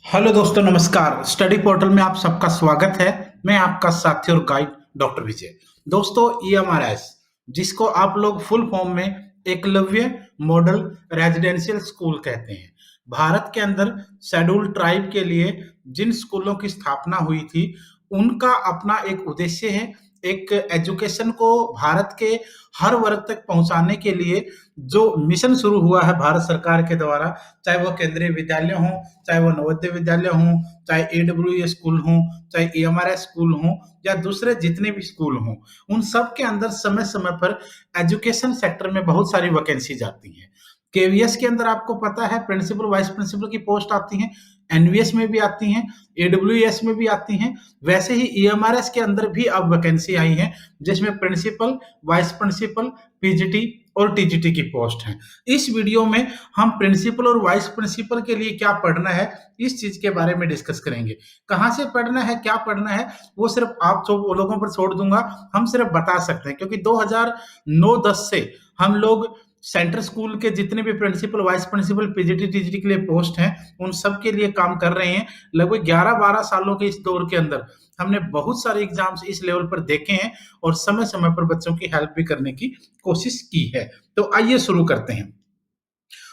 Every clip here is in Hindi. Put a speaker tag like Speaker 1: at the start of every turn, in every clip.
Speaker 1: हेलो दोस्तों, नमस्कार। स्टडी पोर्टल में आप सबका स्वागत है। मैं आपका साथी और गाइड डॉक्टर विजय। दोस्तों, ईएमआरएस, जिसको आप लोग फुल फॉर्म में एकलव्य मॉडल रेजिडेंशियल स्कूल कहते हैं, भारत के अंदर शेड्यूल ट्राइब के लिए जिन स्कूलों की स्थापना हुई थी, उनका अपना एक उद्देश्य है। एक एजुकेशन को भारत के हर वर्ग तक पहुंचाने के लिए जो मिशन शुरू हुआ है भारत सरकार के द्वारा, चाहे वो केंद्रीय विद्यालय हों, चाहे वो नवोदय विद्यालय हों, चाहे एडब्ल्यू स्कूल हों, चाहे एएमआरएस स्कूल हों, या दूसरे जितने भी स्कूल हों, उन सब के अंदर समय समय पर एजुकेशन सेक्टर में बहुत सारी वैकेंसीज आती हैं। केवीएस के अंदर आपको पता है प्रिंसिपल वाइस प्रिंसिपल की पोस्ट आती हैं, एनवीएस में भी आती हैं, एडब्ल्यूएस में भी आती हैं। वैसे ही ईएमआरएस के अंदर भी अब वैकेंसी आई है, जिसमें प्रिंसिपल, वाइस प्रिंसिपल, पीजीटी और टीजीटी की पोस्ट है। इस वीडियो में हम प्रिंसिपल और वाइस प्रिंसिपल के लिए क्या पढ़ना है, इस चीज के बारे में डिस्कस करेंगे। कहां से पढ़ना है, क्या पढ़ना है, वो सिर्फ आप सब लोगों पर छोड़ दूंगा। हम सिर्फ बता सकते हैं, क्योंकि 2009-10 से हम लोग सेंट्रल स्कूल के जितने भी principal, vice principal, PGT, TGT के लिए पोस्ट हैं, उन सब के लिए काम कर रहे हैं। लगभग 11-12 सालों के इस दौर के अंदर हमने बहुत सारे एग्जाम्स इस लेवल पर देखे हैं और समय समय पर बच्चों की हेल्प भी करने की कोशिश की है। तो आइए शुरू करते हैं।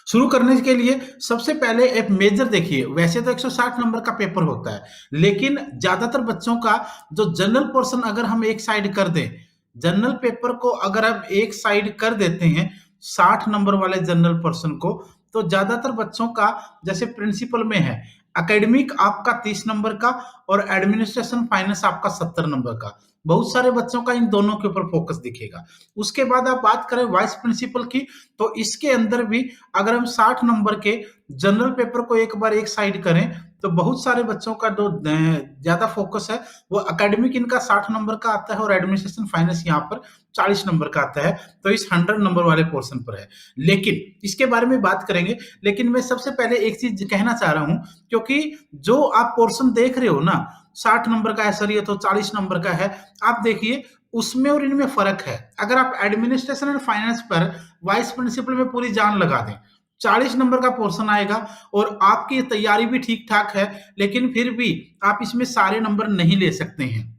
Speaker 1: शुरू करने के लिए सबसे पहले एक मेजर देखिए। वैसे तो 160 नंबर का पेपर होता है, लेकिन ज्यादातर बच्चों का जो जनरल पोर्शन अगर हम एक साइड कर दें, जनरल पेपर को अगर हम एक साइड कर देते हैं 60 नंबर वाले जनरल पोर्शन को, तो ज्यादातर बच्चों का जैसे प्रिंसिपल में है, एकेडमिक आपका 30 नंबर का और एडमिनिस्ट्रेशन फाइनेंस आपका 70 नंबर का। बहुत सारे बच्चों का इन दोनों के ऊपर फोकस दिखेगा। उसके बाद आप बात करें वाइस प्रिंसिपल की, तो इसके अंदर भी अगर हम 60 नंबर के जनरल पेपर को एक बार एक साइड करें, तो बहुत सारे बच्चों का जो ज्यादा फोकस है वो एकेडमिक इनका 60 नंबर का आता है और एडमिनिस्ट्रेशन फाइनेंस यहाँ पर 40 नंबर का आता है। तो इस 100 नंबर वाले पोर्शन पर है, लेकिन इसके बारे में बात करेंगे। लेकिन मैं सबसे पहले एक चीज कहना चाह रहा हूं, क्योंकि जो आप पोर्शन देख रहे हो ना, 60 नंबर का है सर, ये तो 40 नंबर का है, आप देखिए उसमें और इनमें फर्क है। अगर आप एडमिनिस्ट्रेशन एंड फाइनेंस पर वाइस प्रिंसिपल में पूरी जान लगा दें, 40 नंबर का पोर्शन आएगा और आपकी तैयारी भी ठीक ठाक है, लेकिन फिर भी आप इसमें सारे नंबर नहीं ले सकते हैं।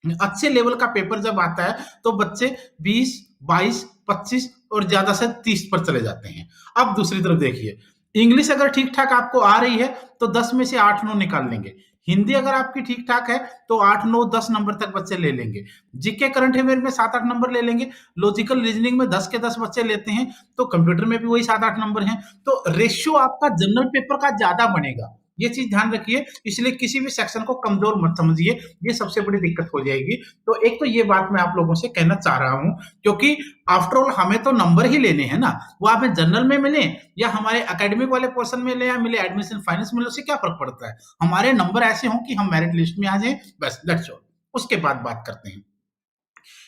Speaker 1: अच्छे लेवल का पेपर जब आता है तो बच्चे 20, 22, 25 और ज्यादा से 30 पर चले जाते हैं। अब दूसरी तरफ देखिए, इंग्लिश अगर ठीक ठाक आपको आ रही है तो 10 में से 8-9 निकाल लेंगे। हिंदी अगर आपकी ठीक ठाक है तो 8-9-10 नंबर तक बच्चे ले लेंगे। जीके करंट अफेयर में 7-8 नंबर ले लेंगे। लॉजिकल रीजनिंग में 10 के 10 बच्चे लेते हैं, तो कंप्यूटर में भी वही 7-8 नंबर हैं। तो रेशियो आपका जनरल पेपर का ज्यादा बनेगा, ये चीज ध्यान रखिए। इसलिए किसी भी सेक्शन को कमजोर मत समझिए, ये सबसे बड़ी दिक्कत हो जाएगी। तो एक तो ये बात मैं आप लोगों से कहना चाह रहा हूं, क्योंकि आफ्टर ऑल हमें तो नंबर ही लेने हैं ना, वो हमें जनरल में मिले या हमारे एकेडमिक वाले पोर्शन में ले या मिले एडमिशन फाइनेंस मिले, उससे क्या फर्क पड़ता है। हमारे नंबर ऐसे हों कि हम मेरिट लिस्ट में आ जाएं, बस दैट्स ऑल। उसके बाद बात करते हैं।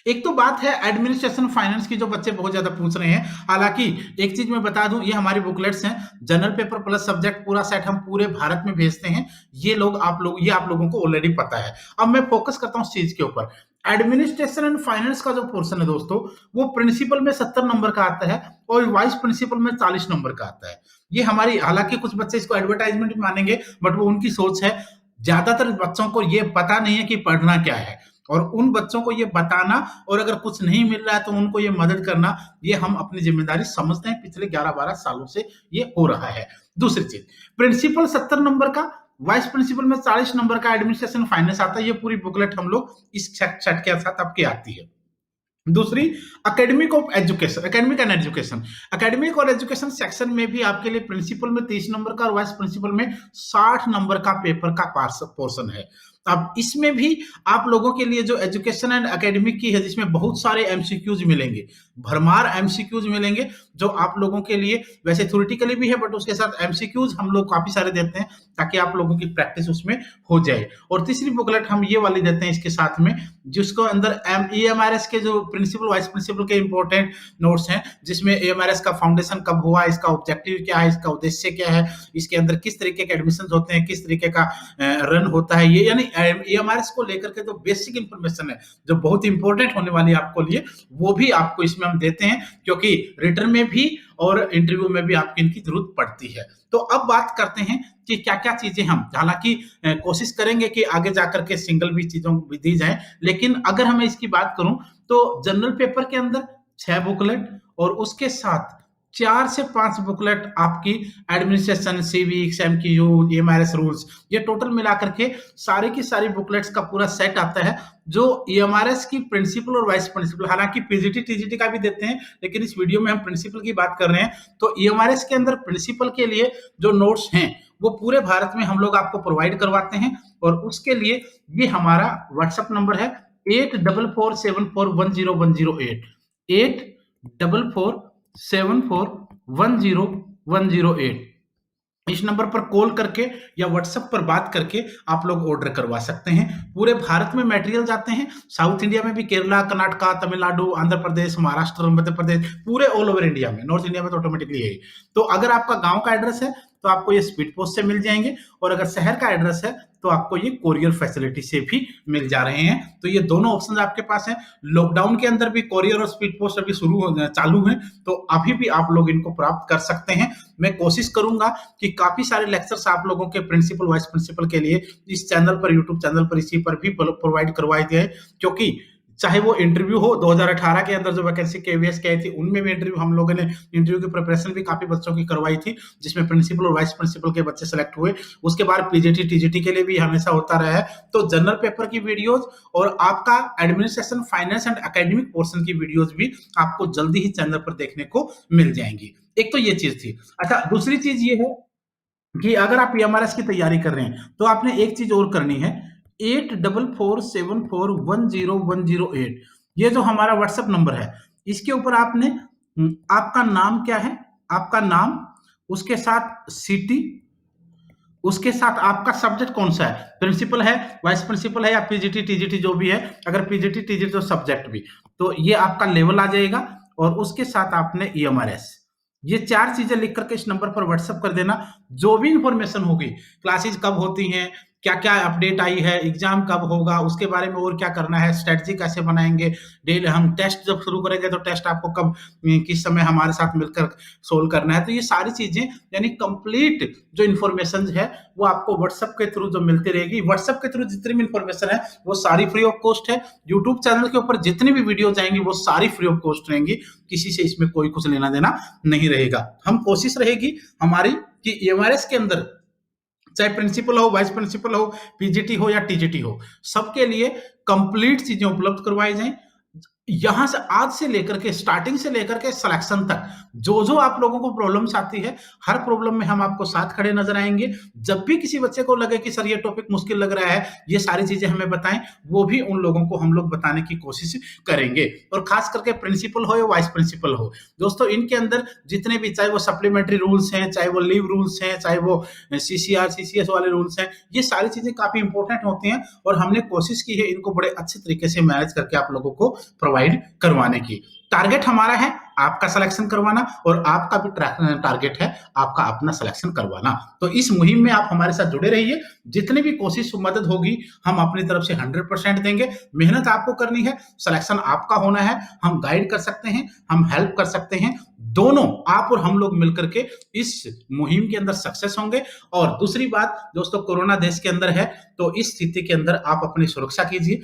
Speaker 1: एक तो बात है एडमिनिस्ट्रेशन फाइनेंस की, जो बच्चे बहुत ज्यादा पूछ रहे हैं। हालांकि एक चीज मैं बता दूं, ये हमारी बुकलेट्स हैं, जनरल पेपर प्लस सब्जेक्ट पूरा सेट हम पूरे भारत में भेजते हैं। ये आप लोगों को ऑलरेडी पता है। अब मैं फोकस करता हूं इस चीज के ऊपर। एडमिनिस्ट्रेशन एंड फाइनेंस का जो पोर्शन है दोस्तों, वो प्रिंसिपल में 70 नंबर का आता है और वाइस प्रिंसिपल में 40 नंबर का आता है। ये हमारी, हालांकि कुछ बच्चे इसको एडवर्टाइजमेंट मानेंगे, बट वो उनकी सोच है। ज्यादातर बच्चों को ये पता नहीं है कि पढ़ना क्या है, और उन बच्चों को ये बताना और अगर कुछ नहीं मिल रहा है तो उनको ये मदद करना, ये हम अपनी जिम्मेदारी समझते हैं। पिछले 11-12 सालों से ये हो रहा है। दूसरी चीज, प्रिंसिपल 70 नंबर का, वाइस प्रिंसिपल में 40 नंबर का एडमिनिस्ट्रेशन फाइनेंस आता है। ये पूरी बुकलेट हम लोग इस सेट के साथ आपकी आती है। दूसरी, academic of education, academic and education. Academic और एजुकेशन सेक्शन में भी आपके लिए प्रिंसिपल में 30 नंबर का और वाइस प्रिंसिपल में 60 नंबर का पेपर का पोर्शन है। अब इसमें भी आप लोगों के लिए जो एजुकेशन एंड एकेडमिक की है, जिसमें बहुत सारे एमसीक्यूज मिलेंगे, भरमार एमसीक्यूज मिलेंगे, जो आप लोगों के लिए वैसे थ्योरेटिकली भी है, बट उसके साथ एमसीक्यूज हम लोग काफी सारे देते हैं ताकि आप लोगों की प्रैक्टिस उसमें हो जाए। और तीसरी बुकलेट हम ये वाली देते हैं इसके साथ में, जिसको अंदर ईएमआरएस के जो प्रिंसिपल वाइस प्रिंसिपल के इंपॉर्टेंट नोट्स हैं, जिसमें ईएमआरएस का फाउंडेशन कब हुआ, इसका ऑब्जेक्टिव क्या है, इसका उद्देश्य क्या है, इसके अंदर किस तरीके के एडमिशन होते हैं, किस तरीके का रन होता है, ये यानी ईएमआरएस को लेकर के जो बेसिक इंफॉर्मेशन है, जो बहुत इंपॉर्टेंट होने वाली है आपको लिए, वो भी आपको इसमें हम देते हैं, क्योंकि रिटर्न में भी और इंटरव्यू में भी आपकी इनकी जरूरत पड़ती है। तो अब बात करते हैं कि क्या-क्या चीजें हम हालांकि कोशिश करेंगे कि आगे जाकर के सिंगल भी चीजों भी दी जाए, लेकिन अगर हमें इसकी बात करूं तो जनरल पेपर के अंदर 6 बुकलेट और उसके साथ 4 से 5 बुकलेट आपकी administration, civics, MQ, EMRS rules, ये टोटल मिलाकर के सारी की सारी बुकलेट्स का पूरा सेट आता है, जो ईएमआरएस की प्रिंसिपल और वाइस प्रिंसिपल, हालांकि पीजीटी टीजीटी का भी देते हैं, लेकिन इस वीडियो में हम प्रिंसिपल की बात कर रहे हैं। तो ईएमआरएस के अंदर प्रिंसिपल के लिए जो नोट्स हैं वो पूरे भारत में हम लोग आपको प्रोवाइड करवाते हैं, और उसके लिए ये हमारा व्हाट्सएप नंबर है 8447410108, 8447410108। इस नंबर पर कॉल करके या व्हाट्सएप पर बात करके आप लोग ऑर्डर करवा सकते हैं। पूरे भारत में मटेरियल जाते हैं, साउथ इंडिया में भी, केरला, कर्नाटका, तमिलनाडु, आंध्र प्रदेश, महाराष्ट्र, मध्य प्रदेश, पूरे ऑल ओवर इंडिया में। नॉर्थ इंडिया में तो ऑटोमेटिकली है। तो अगर आपका गांव का एड्रेस है तो आपको ये स्पीड पोस्ट से मिल जाएंगे, और अगर शहर का एड्रेस है तो आपको ये कोरियर फैसिलिटी से भी मिल जा रहे हैं। तो ये दोनों ऑप्शन आपके पास हैं। लॉकडाउन के अंदर भी कोरियर और स्पीड पोस्ट अभी चालू है, तो अभी भी आप लोग इनको प्राप्त कर सकते हैं। मैं कोशिश करूंगा कि काफी सारे लेक्चर्स आप लोगों के प्रिंसिपल, वाइस प्रिंसिपल के लिए इस चैनल पर, यूट्यूब चैनल पर, इसी पर भी प्रोवाइड करवाए गए, क्योंकि चाहे वो इंटरव्यू हो 2018 के अंदर जो वैकेंसी केवीएस की आई थी, उनमें भी इंटरव्यू हम लोगों ने इंटरव्यू की प्रिपरेशन भी काफी बच्चों की करवाई थी, जिसमें प्रिंसिपल और वाइस प्रिंसिपल के बच्चे सेलेक्ट हुए। उसके बाद पीजीटी टीजीटी के लिए भी हमेशा होता रहा है। तो जनरल पेपर की वीडियोज और आपका administration, finance and academic portion की वीडियोज भी आपको जल्दी ही चैनल पर देखने को मिल जाएंगी। एक तो ये चीज थी। अच्छा, दूसरी चीज ये है कि अगर आप ईएमआरएस की तैयारी कर रहे हैं तो आपने एक चीज और करनी है, 8447410108, ये जो हमारा व्हाट्सएप नंबर है, इसके ऊपर आपने आपका नाम क्या है, आपका नाम, उसके साथ सिटी, उसके साथ आपका सब्जेक्ट कौन सा है, प्रिंसिपल है, वाइस प्रिंसिपल है, या पीजीटी टीजीटी जो भी है। अगर पीजीटी टीजीटी तो सब्जेक्ट भी, तो ये आपका लेवल आ जाएगा, और उसके साथ आपने ईएमआरएस, ये 4 चीजें लिख करके इस नंबर पर व्हाट्सएप कर देना। जो भी इंफॉर्मेशन होगी, क्लासेस कब होती हैं, क्या क्या अपडेट आई है, एग्जाम कब होगा, उसके बारे में और क्या करना है, स्ट्रेटजी कैसे बनाएंगे, डेली हम टेस्ट जब शुरू करेंगे तो टेस्ट आपको कब, किस समय हमारे साथ मिलकर सोल्व करना है। तो ये सारी चीजें, यानी कंप्लीट जो इन्फॉर्मेशन है वो आपको व्हाट्सएप के थ्रू जो मिलती रहेगी। व्हाट्सएप के थ्रू जितनी भी इन्फॉर्मेशन है वो सारी फ्री ऑफ कॉस्ट है। यूट्यूब चैनल के ऊपर जितनी भी वीडियो जाएंगी वो सारी फ्री ऑफ कॉस्ट रहेंगी, किसी से इसमें कोई कुछ लेना देना नहीं रहेगा। हम कोशिश रहेगी हमारी कि ईएमआरएस के अंदर चाहे प्रिंसिपल हो, वाइस प्रिंसिपल हो, पीजीटी हो या टीजीटी हो, सबके लिए कंप्लीट चीजें उपलब्ध करवाई जाएं। यहां से आज से लेकर के, स्टार्टिंग से लेकर के सिलेक्शन तक, जो जो आप लोगों को प्रॉब्लम्स आती है, हर प्रॉब्लम में हम आपको साथ खड़े नजर आएंगे। जब भी किसी बच्चे को लगे कि सर ये टॉपिक मुश्किल लग रहा है, ये सारी चीजें हमें बताएं, वो भी उन लोगों को हम लोग बताने की कोशिश करेंगे। और खास करके प्रिंसिपल हो या वाइस प्रिंसिपल हो, दोस्तों इनके अंदर जितने भी, चाहे वो सप्लीमेंट्री रूल्स हैं, चाहे वो लीव रूल्स हैं, चाहे वो सीसीआर सीसीएस वाले रूल्स हैं, ये सारी चीजें काफी इंपॉर्टेंट होती हैं, और हमने कोशिश की है इनको बड़े अच्छे तरीके से मैनेज करके आप लोगों को प्रोवाइड करवाने की। टारगेट हमारा है आपका सिलेक्शन करवाना, और आपका भी टारगेट है आपका अपना सिलेक्शन करवाना। तो इस मुहिम में आप हमारे साथ जुड़े रहिए। जितनी भी कोशिश मदद होगी हम अपनी तरफ से 100% देंगे। मेहनत आपको करनी है, सिलेक्शन आपका होना है। हम गाइड कर सकते हैं, हम हेल्प कर सकते हैं, दोनों आप और हम लोग मिलकर के इस मुहिम के अंदर सक्सेस होंगे। और दूसरी बात दोस्तों, कोरोना देश के अंदर है, तो इस स्थिति के अंदर आप अपनी सुरक्षा कीजिए,